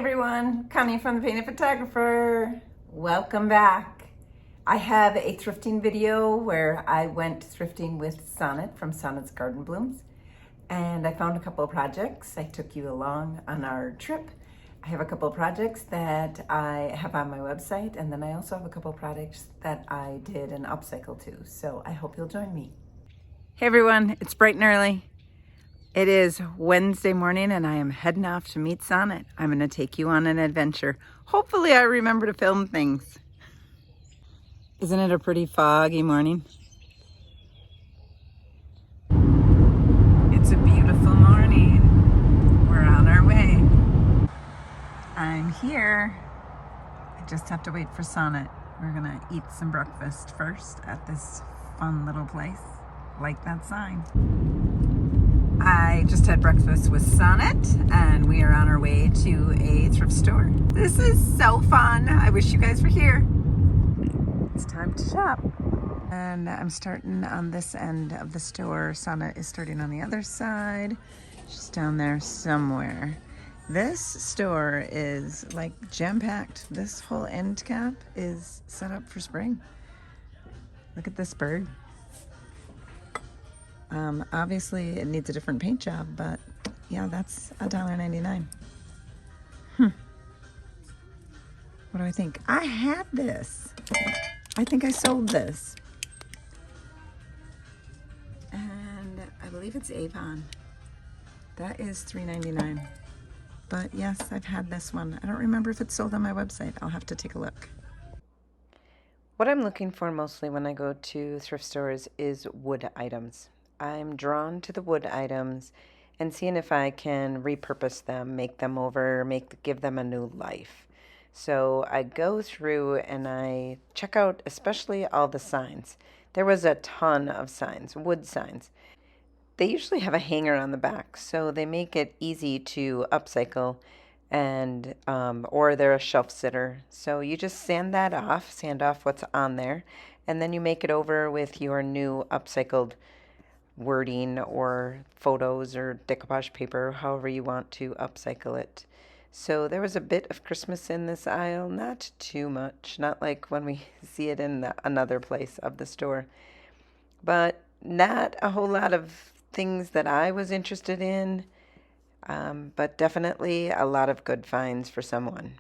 everyone, Connie from the Painted Photographer. Welcome back. I have a thrifting video where I went thrifting with Sonnet from Sonnet's Garden Blooms, and I found a couple of projects. I took you along on our trip. I have a couple of projects that I have on my website, and then I also have a couple of projects that I did an upcycle to, so I hope you'll join me. Hey everyone, it's bright and early. It is Wednesday morning and I am heading off to meet Sonnet. I'm going to take you on an adventure. Hopefully I remember to film things. Isn't it a pretty foggy morning? It's a beautiful morning. We're on our way. I'm here. I just have to wait for Sonnet. We're going to eat some breakfast first at this fun little place. Like that sign. I just had breakfast with Sonnet and we are on our way to a thrift store. This is so fun. I wish you guys were here. It's time to shop. And I'm starting on this end of the store. Sonnet is starting on the other side. She's down there somewhere. This store is like jam-packed. This whole end cap is set up for spring. Look at this bird. Obviously it needs a different paint job, but yeah, that's $1.99. What do I think? I had this. I think I sold this. And I believe it's Avon. That is $3.99. But yes, I've had this one. I don't remember if it's sold on my website. I'll have to take a look. What I'm looking for mostly when I go to thrift stores is wood items. I'm drawn to the wood items and seeing if I can repurpose them, make them over, give them a new life. So I go through and I check out especially all the signs. There was a ton of signs, wood signs. They usually have a hanger on the back, so they make it easy to upcycle, and or they're a shelf sitter. So you just sand off what's on there, and then you make it over with your new upcycled wording or photos or decoupage paper, however you want to upcycle it. So there was a bit of Christmas in this aisle, not too much, not like when we see it in another place of the store, but not a whole lot of things that I was interested in, but definitely a lot of good finds for someone.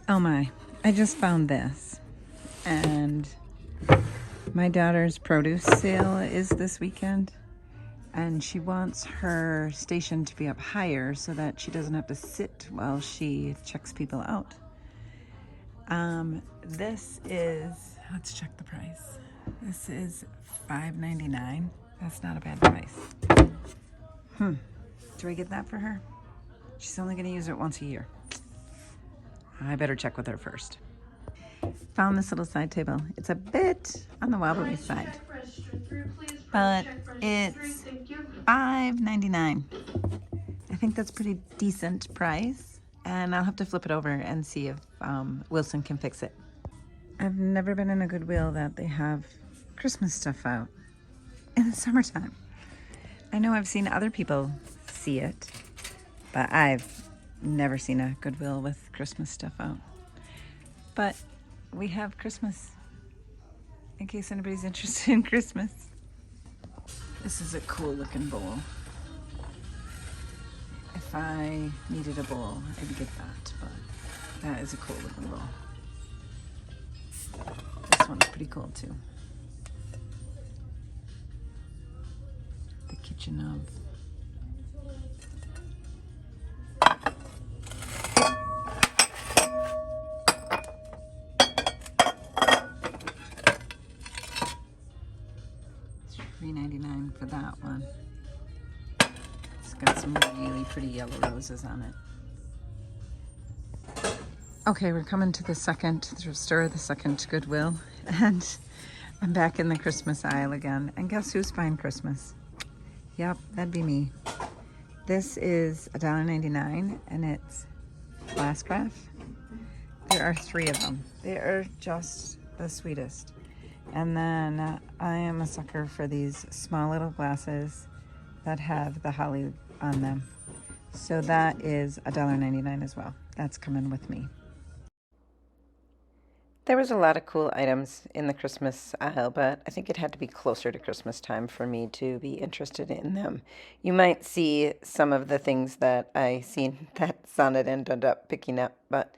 Oh my, I just found this, and my daughter's produce sale is this weekend, and she wants her station to be up higher so that she doesn't have to sit while she checks people out. This is, let's check the price. This is $5.99. That's not a bad price. Do I get that for her? She's only going to use it once a year. I better check with her first. Found this little side table. It's a bit on the wobbly side, but it's $5.99. I think that's pretty decent price, and I'll have to flip it over and see if Wilson can fix it. I've never been in a Goodwill that they have Christmas stuff out in the summertime. I know I've seen other people see it, but I've never seen a Goodwill with Christmas stuff out. But we have Christmas, in case anybody's interested in Christmas. This is a cool looking bowl. If I needed a bowl, I'd get that, but that is a cool looking bowl. This one's pretty cool too. The kitchen of $3.99 for that one. It's got some really pretty yellow roses on it. Okay, we're coming to the second thrift store, the second Goodwill, and I'm back in the Christmas aisle again. And guess who's buying Christmas? Yep, that'd be me. This is $1.99 and it's glass craft. There are 3 of them. They are just the sweetest. And then I am a sucker for these small little glasses that have the holly on them. So that is $1.99 as well. That's coming with me. There was a lot of cool items in the Christmas aisle, but I think it had to be closer to Christmas time for me to be interested in them. You might see some of the things that I seen that Sonnet ended up picking up, but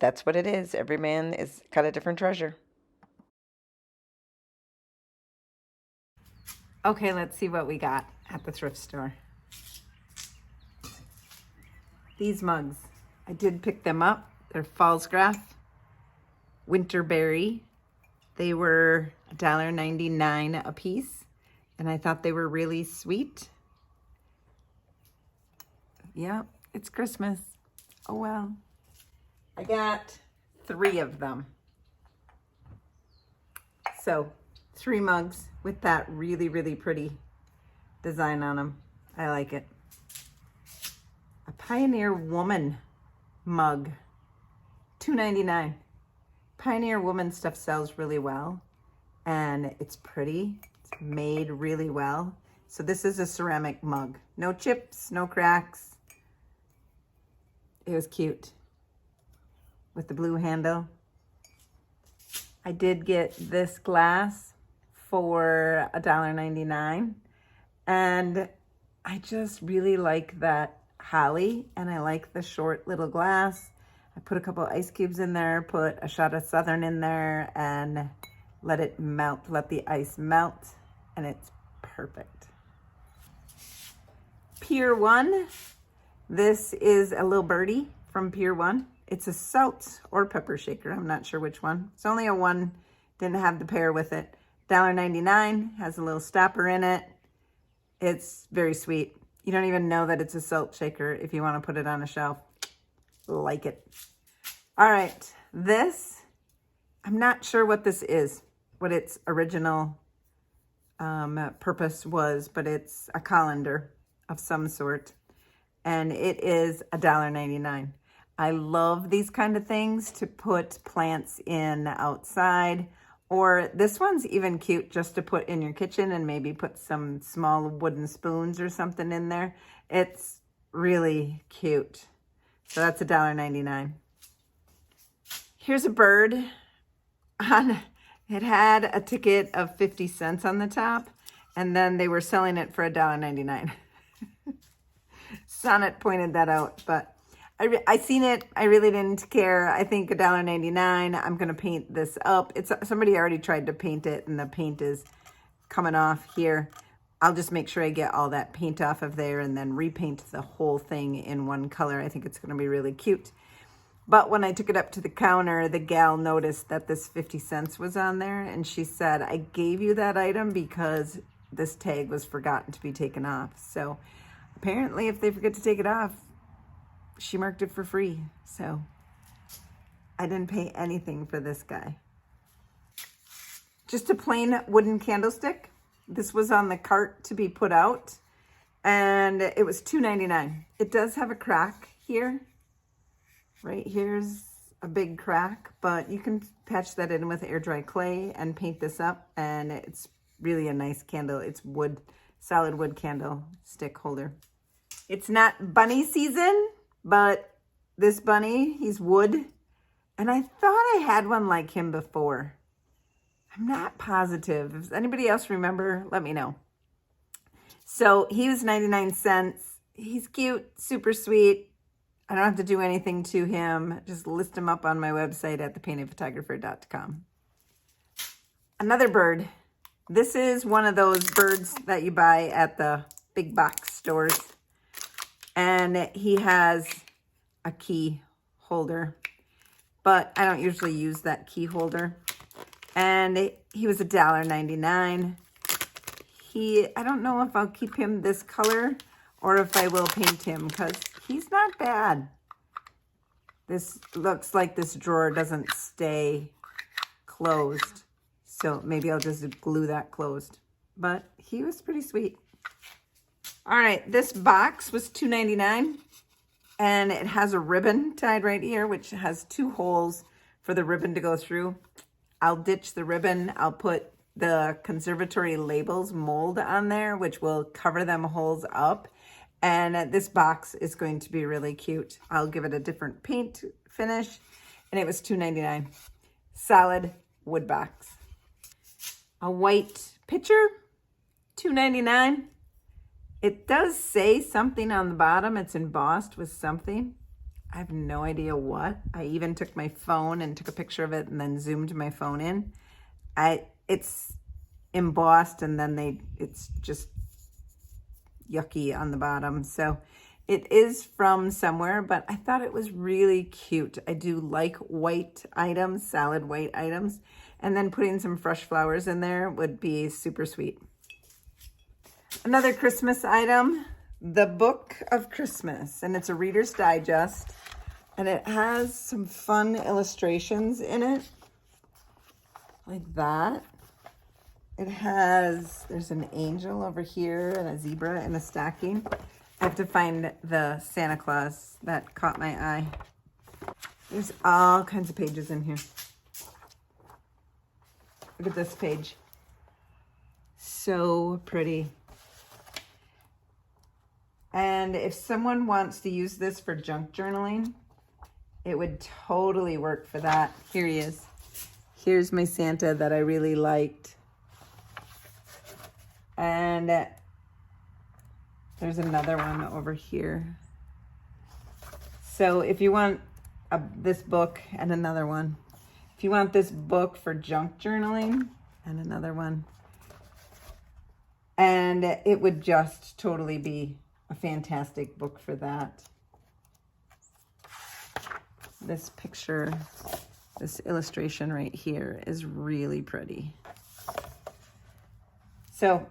that's what it is. Every man is got a different treasure. Okay, let's see what we got at the thrift store. These mugs, I did pick them up. They're Falsgraf Winterberry. They were $1.99 a piece, and I thought they were really sweet. Yeah, it's Christmas. Oh well. I got 3 of them. So 3 mugs with that really, really pretty design on them. I like it. A Pioneer Woman mug, $2.99. Pioneer Woman stuff sells really well, and it's pretty. It's made really well. So this is a ceramic mug. No chips, no cracks. It was cute with the blue handle. I did get this glass for $1.99, and I just really like that holly, and I like the short little glass. I put a couple ice cubes in there, put a shot of Southern in there, and let it melt, let the ice melt, and it's perfect. Pier 1. This is a little birdie from Pier 1. It's a salt or pepper shaker. I'm not sure which one. It's only a 1. Didn't have the pair with it. $1.99. Has a little stopper in it. It's very sweet. You don't even know that it's a salt shaker if you want to put it on a shelf. Like it. All right, this, I'm not sure what this is, what its original purpose was, but it's a colander of some sort, and it is $1.99. I love these kind of things to put plants in outside, or this one's even cute just to put in your kitchen and maybe put some small wooden spoons or something in there. It's really cute. So that's $1.99. Here's a bird. It had a ticket of 50 cents on the top, and then they were selling it for $1.99. Sonnet pointed that out, but I seen it. I really didn't care. I think $1.99. I'm going to paint this up. Somebody already tried to paint it, and the paint is coming off here. I'll just make sure I get all that paint off of there and then repaint the whole thing in one color. I think it's going to be really cute. But when I took it up to the counter, the gal noticed that this 50 cents was on there, and she said, I gave you that item because this tag was forgotten to be taken off. So apparently if they forget to take it off, she marked it for free. So I didn't pay anything for this guy. Just a plain wooden candlestick. This was on the cart to be put out, and it was $2.99. It does have a crack here. Right here's a big crack, but you can patch that in with air dry clay and paint this up, and it's really a nice candle. It's wood, solid wood candle stick holder. It's not bunny season, but this bunny, he's wood, and I thought I had one like him before. I'm not positive. If anybody else remember, let me know. So he was 99 cents. He's cute, super sweet. I don't have to do anything to him. Just list him up on my website at thepaintedphotographer.com. Another bird. This is one of those birds that you buy at the big box stores. And he has a key holder, but I don't usually use that key holder. And he was $1.99. I don't know if I'll keep him this color or if I will paint him, because he's not bad. This looks like this drawer doesn't stay closed, so maybe I'll just glue that closed. But he was pretty sweet. All right, this box was $2.99, and it has a ribbon tied right here, which has 2 holes for the ribbon to go through. I'll ditch the ribbon. I'll put the conservatory labels mold on there, which will cover them holes up. And this box is going to be really cute. I'll give it a different paint finish. And it was $2.99. Solid wood box. A white pitcher, $2.99. It does say something on the bottom. It's embossed with something. I have no idea what. I even took my phone and took a picture of it and then zoomed my phone in. It's embossed and then it's just yucky on the bottom. So it is from somewhere, but I thought it was really cute. I do like white items, solid white items, and then putting some fresh flowers in there would be super sweet. Another Christmas item, the Book of Christmas, and it's a Reader's Digest. And it has some fun illustrations in it, like that. There's an angel over here and a zebra and a stocking. I have to find the Santa Claus that caught my eye. There's all kinds of pages in here. Look at this page. So pretty. And if someone wants to use this for junk journaling, it would totally work for that. Here he is. Here's my Santa that I really liked. And there's another one over here. So if you want this book and another one, if you want this book for junk journaling and another one, and it would just totally be a fantastic book for that. This picture, this illustration right here is really pretty. So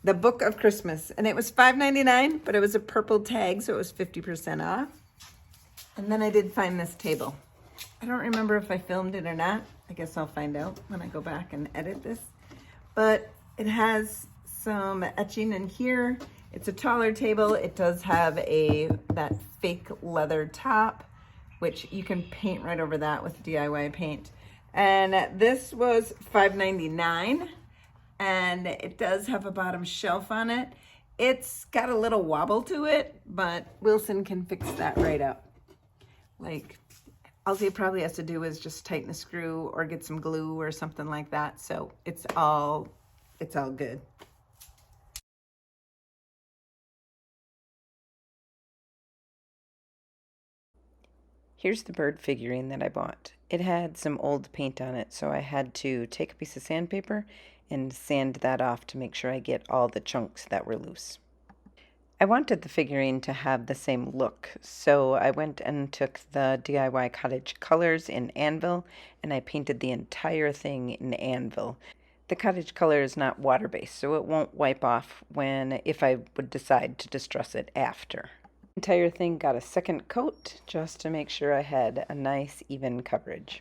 the Book of Christmas, and it was $5.99, but it was a purple tag, so it was 50% off. And then I did find this table. I don't remember if I filmed it or not. I guess I'll find out when I go back and edit this. But it has some etching in here. It's a taller table. It does have that fake leather top, which you can paint right over that with DIY paint. And this was $5.99, and it does have a bottom shelf on it. It's got a little wobble to it, but Wilson can fix that right up. Like, all he probably has to do is just tighten a screw or get some glue or something like that. So it's all good. Here's the bird figurine that I bought. It had some old paint on it, so I had to take a piece of sandpaper and sand that off to make sure I get all the chunks that were loose. I wanted the figurine to have the same look, so I went and took the DIY Cottage Colors in Anvil, and I painted the entire thing in Anvil. The Cottage Color is not water-based, so it won't wipe off if I would decide to distress it after. The entire thing got a second coat just to make sure I had a nice even coverage.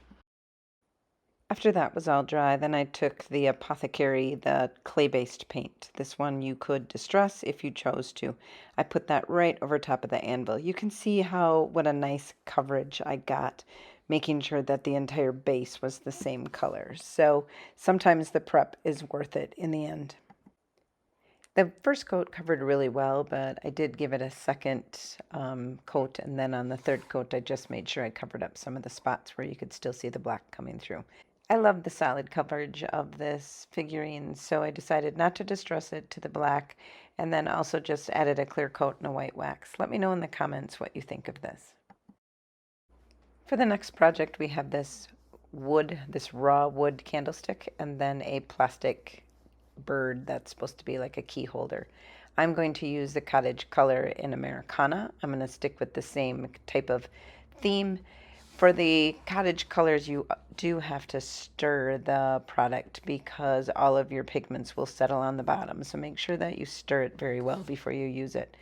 After that was all dry, then I took the Apothecary, the clay-based paint. This one you could distress if you chose to. I put that right over top of the anvil. You can see what a nice coverage I got, making sure that the entire base was the same color. So sometimes the prep is worth it in the end. The first coat covered really well, but I did give it a second coat, and then on the third coat I just made sure I covered up some of the spots where you could still see the black coming through. I love the solid coverage of this figurine, so I decided not to distress it to the black, and then also just added a clear coat and a white wax. Let me know in the comments what you think of this. For the next project we have this raw wood candlestick, and then a plastic bird that's supposed to be like a key holder. I'm going to use the Cottage Color in Americana. I'm going to stick with the same type of theme. For the Cottage Colors, you do have to stir the product because all of your pigments will settle on the bottom. So make sure that you stir it very well before you use it.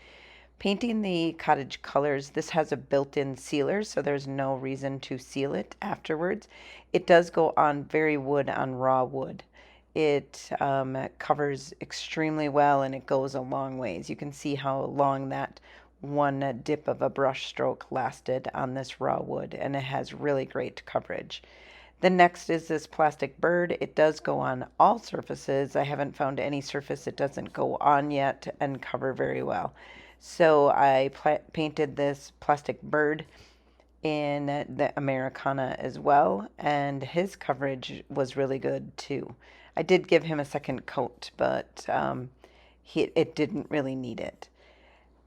Painting the Cottage Colors, this has a built-in sealer, so there's no reason to seal it afterwards. It does go on very wood on raw wood. It covers extremely well, and it goes a long ways. You can see how long that one dip of a brush stroke lasted on this raw wood, and it has really great coverage. The next is this plastic bird. It does go on all surfaces. I haven't found any surface it doesn't go on yet and cover very well. So I painted this plastic bird in the Americana as well, and his coverage was really good too. I did give him a second coat, but it didn't really need it.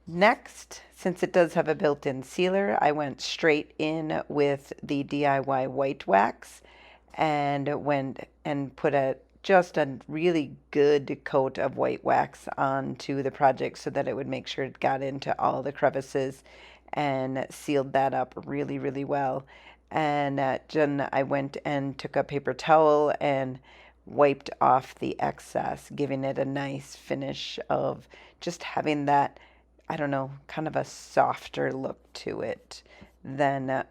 Next, since it does have a built-in sealer, I went straight in with the DIY white wax and went and put just a really good coat of white wax onto the project so that it would make sure it got into all the crevices and sealed that up really, really well. And then I went and took a paper towel and wiped off the excess, giving it a nice finish of just having that, I don't know, kind of a softer look to it than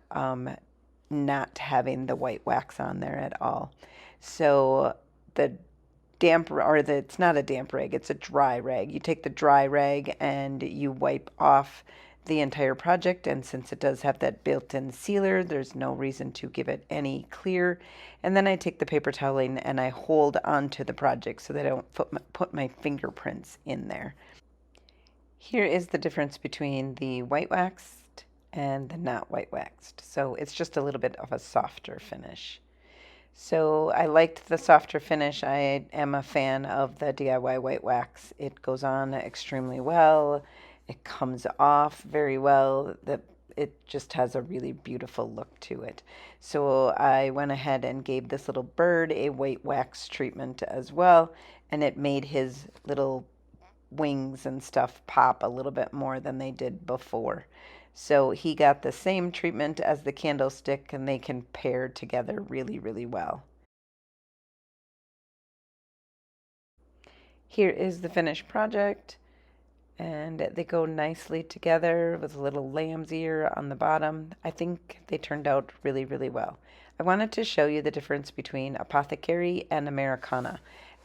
not having the white wax on there at all. So the it's not a damp rag, it's a dry rag. You take the dry rag and you wipe off the entire project, and since it does have that built-in sealer, there's no reason to give it any clear. And then I take the paper toweling and I hold onto the project so that I don't put my fingerprints in there. Here is the difference between the white waxed and the not white waxed. So it's just a little bit of a softer finish. So I liked the softer finish. I am a fan of the DIY white wax. It goes on extremely well. It comes off very well. It just has a really beautiful look to it. So I went ahead and gave this little bird a white wax treatment as well, and it made his little wings and stuff pop a little bit more than they did before. So he got the same treatment as the candlestick, and they can pair together really, really well. Here is the finished project, and they go nicely together with a little lamb's ear on the bottom. I think they turned out really, really well. I wanted to show you the difference between Apothecary and Americana.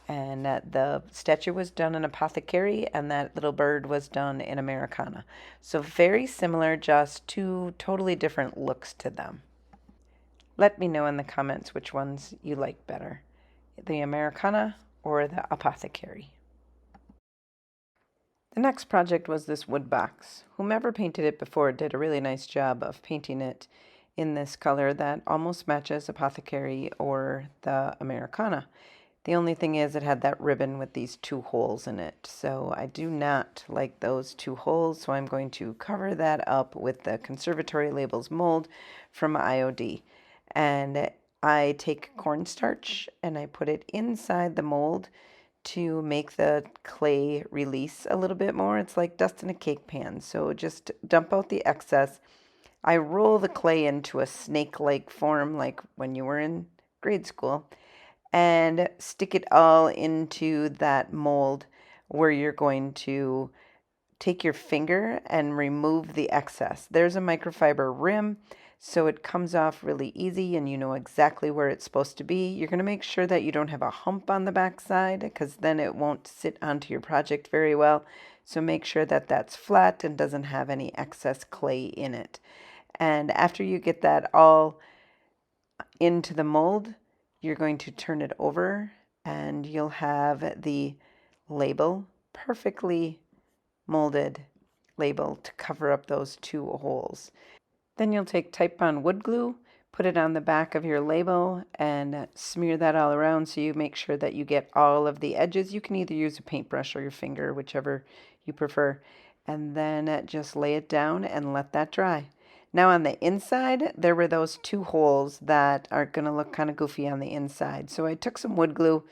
And the statue was done in Apothecary, and that little bird was done in Americana. So very similar, just two totally different looks to them. Let me know in the comments which ones you like better, the Americana or the Apothecary. The next project was this wood box. Whomever painted it before did a really nice job of painting it in this color that almost matches Apothecary or the Americana. The only thing is it had that ribbon with these two holes in it. So I do not like those two holes, so I'm going to cover that up with the Conservatory Labels mold from IOD. And I take cornstarch and I put it inside the mold to make the clay release a little bit more. It's like dust in a cake pan. So just dump out the excess. I roll the clay into a snake-like form like when you were in grade school, and stick it all into that mold where you're going to take your finger and remove the excess. There's a microfiber rim, so it comes off really easy and you know exactly where it's supposed to be. You're going to make sure that you don't have a hump on the back side, because then it won't sit onto your project very well. So make sure that that's flat and doesn't have any excess clay in it. And after you get that all into the mold, you're going to turn it over and you'll have the label, perfectly molded label to cover up those two holes. Then you'll take Type Bond wood glue, put it on the back of your label and smear that all around so you make sure that you get all of the edges. You can either use a paintbrush or your finger, whichever you prefer, and then just lay it down and let that dry. Now on the inside, there were those two holes that are going to look kind of goofy on the inside. So I took some wood glue,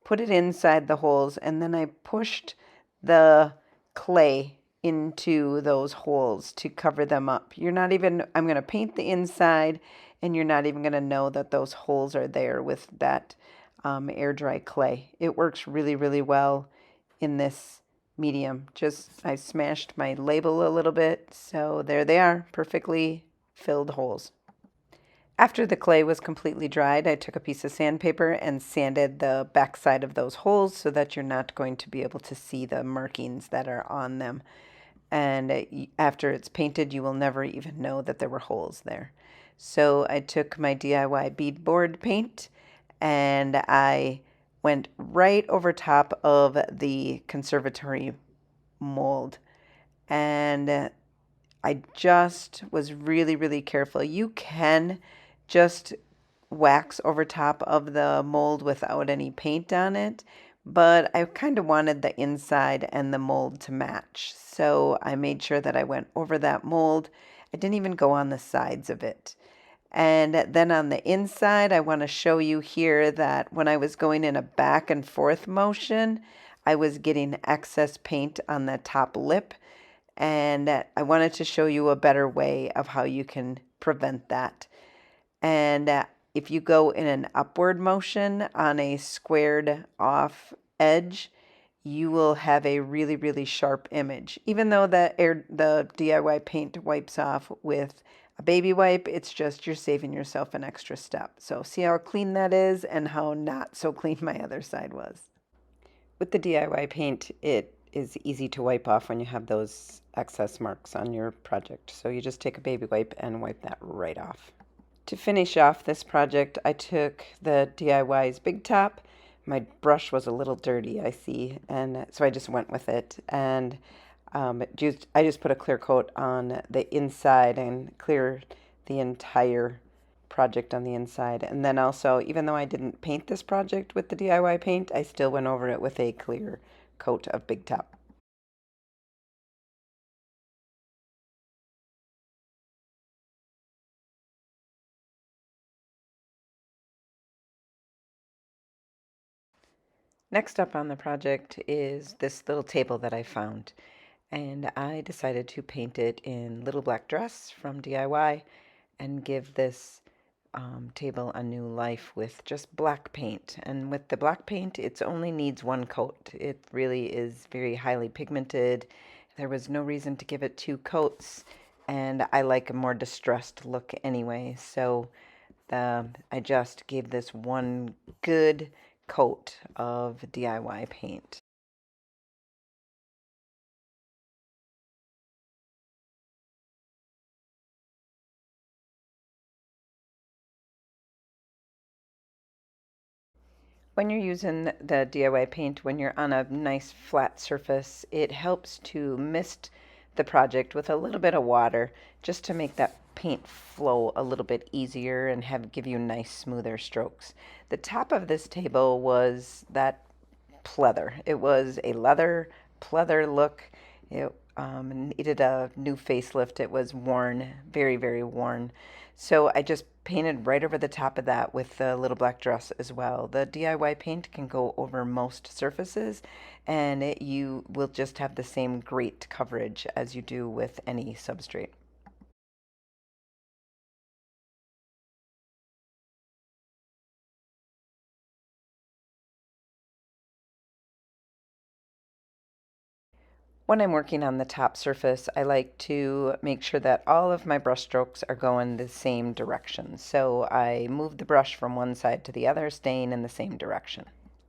put it inside the holes, and then I pushed the clay into those holes to cover them up. I'm going to paint the inside, and you're not even going to know that those holes are there with that air dry clay. It works really, really well in this medium. I smashed my label a little bit, so there they are, perfectly filled holes. After the clay was completely dried, I took a piece of sandpaper and sanded the back side of those holes so that you're not going to be able to see the markings that are on them. And after it's painted, you will never even know that there were holes there. So I took my DIY beadboard paint and I went right over top of the conservatory mold. And I just was really, really careful. You can just wax over top of the mold without any paint on it, but I kind of wanted the inside and the mold to match. So I made sure that I went over that mold. I didn't even go on the sides of it. And then on the inside, I want to show you here that when I was going in a back and forth motion, I was getting excess paint on the top lip. And I wanted to show you a better way of how you can prevent that. And if you go in an upward motion on a squared off edge, you will have a really, really sharp image. Even though the DIY paint wipes off with a baby wipe, it's just you're saving yourself an extra step. So see how clean that is and how not so clean my other side was. With the DIY paint, it is easy to wipe off when you have those excess marks on your project. So you just take a baby wipe and wipe that right off. To finish off this project, I took the DIY's Big Top. My brush was a little dirty, I see, and so I just went with it. And I just put a clear coat on the inside and clear the entire project on the inside. And then also, even though I didn't paint this project with the DIY paint, I still went over it with a clear coat of Big Top. Next up on the project is this little table that I found, and I decided to paint it in Little Black Dress from DIY and give this table a new life with just black paint. And with the black paint, it only needs one coat. It really is very highly pigmented. There was no reason to give it two coats, and I like a more distressed look anyway, so I just gave this one good coat of DIY paint. When you're using the DIY paint, when you're on a nice flat surface, it helps to mist the project with a little bit of water just to make that paint flow a little bit easier and give you nice smoother strokes. The top of this table was that pleather. It was a leather pleather look. It needed a new facelift. It was worn, very, very worn. So I just painted right over the top of that with the little black dress as well. The DIY paint can go over most surfaces, and you will just have the same great coverage as you do with any substrate. When I'm working on the top surface, I like to make sure that all of my brush strokes are going the same direction. So I move the brush from one side to the other, staying in the same direction.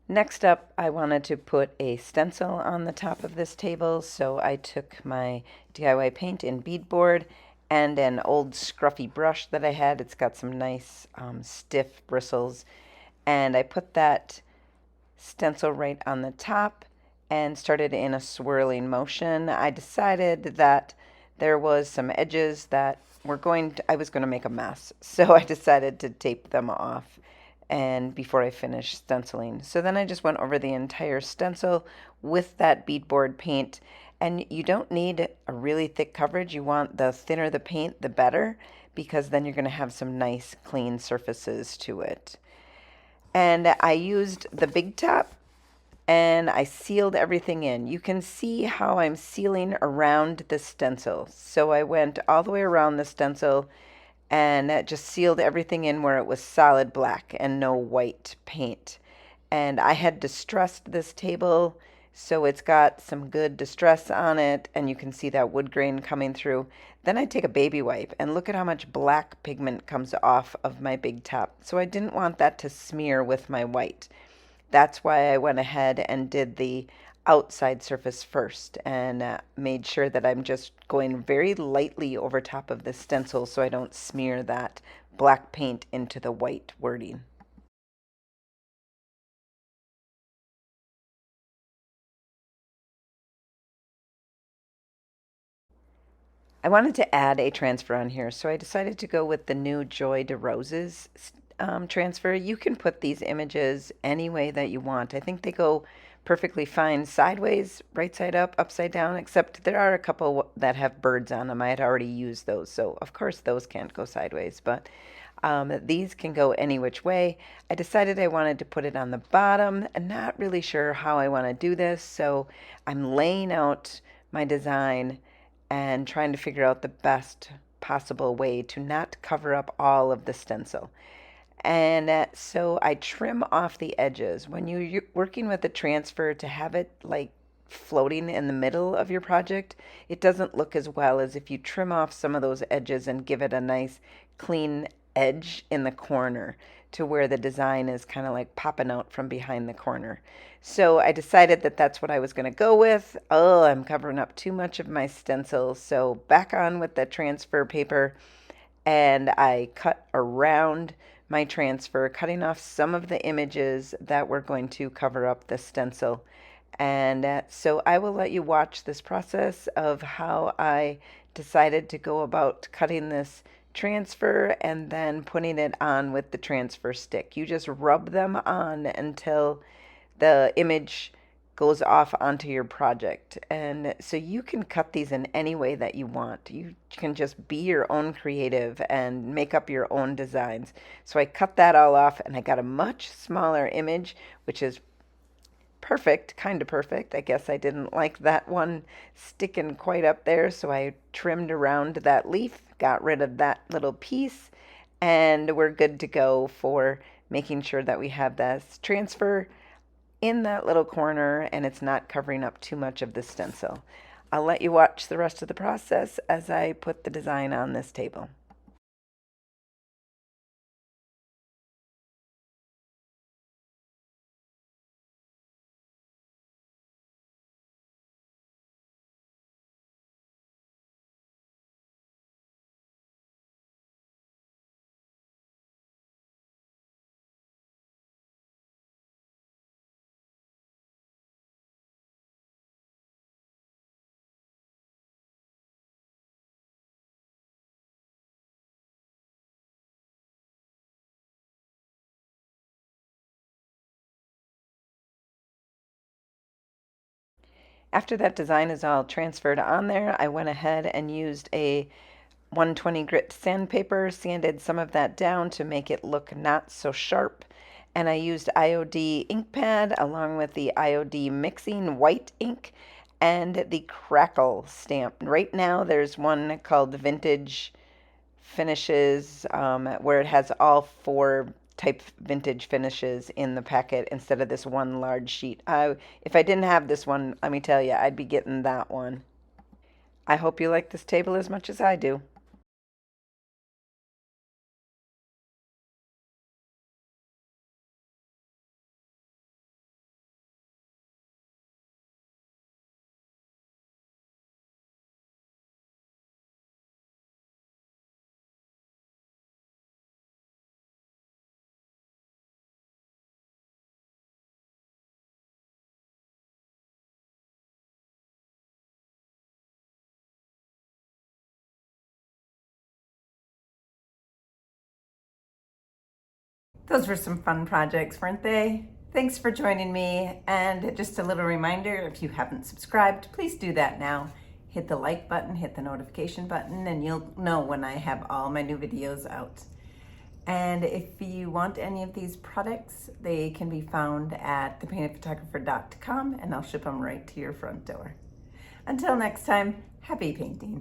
Next up, I wanted to put a stencil on the top of this table, so I took my DIY paint in beadboard and an old scruffy brush that I had. It's got some nice stiff bristles, and I put that stencil right on the top and started in a swirling motion. I decided that there was some edges that I was going to make a mess, so I decided to tape them off and before I finished stenciling. So then I just went over the entire stencil with that beadboard paint. And you don't need a really thick coverage. You want the thinner the paint, the better, because then you're going to have some nice clean surfaces to it. And I used the Big Top and I sealed everything in. You can see how I'm sealing around the stencil. So I went all the way around the stencil and just sealed everything in where it was solid black and no white paint. And I had distressed this table, so it's got some good distress on it, and you can see that wood grain coming through. Then I take a baby wipe and look at how much black pigment comes off of my Big Top. So I didn't want that to smear with my white. That's why I went ahead and did the outside surface first and made sure that I'm just going very lightly over top of the stencil so I don't smear that black paint into the white wording. I wanted to add a transfer on here, so I decided to go with the new Joy de Roses transfer. You can put these images any way that you want. I think they go perfectly fine sideways, right side up, upside down, except there are a couple that have birds on them. I had already used those, so of course those can't go sideways, but these can go any which way. I decided I wanted to put it on the bottom. I'm not really sure how I want to do this, so I'm laying out my design and trying to figure out the best possible way to not cover up all of the stencil. And so I trim off the edges. When you're working with a transfer, to have it like floating in the middle of your project, it doesn't look as well as if you trim off some of those edges and give it a nice clean edge in the corner to where the design is kind of like popping out from behind the corner. So I decided that that's what I was going to go with. Oh, I'm covering up too much of my stencil. So back on with the transfer paper, and I cut around my transfer, cutting off some of the images that were going to cover up the stencil. And so I will let you watch this process of how I decided to go about cutting this transfer and then putting it on with the transfer stick. You just rub them on until the image goes off onto your project. And so you can cut these in any way that you want. You can just be your own creative and make up your own designs. So I cut that all off and I got a much smaller image, which is perfect, kind of perfect. I guess I didn't like that one sticking quite up there, so I trimmed around that leaf, got rid of that little piece, and we're good to go for making sure that we have this transfer in that little corner and it's not covering up too much of the stencil. I'll let you watch the rest of the process as I put the design on this table. After that design is all transferred on there, I went ahead and used a 120 grit sandpaper, sanded some of that down to make it look not so sharp. And I used IOD ink pad along with the IOD mixing white ink and the crackle stamp. Right now there's one called Vintage Finishes where it has all four type vintage finishes in the packet instead of this one large sheet. If I didn't have this one, let me tell you, I'd be getting that one. I hope you like this table as much as I do. Those were some fun projects, weren't they? Thanks for joining me. And just a little reminder, if you haven't subscribed, please do that now. Hit the like button, hit the notification button, and you'll know when I have all my new videos out. And if you want any of these products, they can be found at thepaintedphotographer.com and I'll ship them right to your front door. Until next time, happy painting.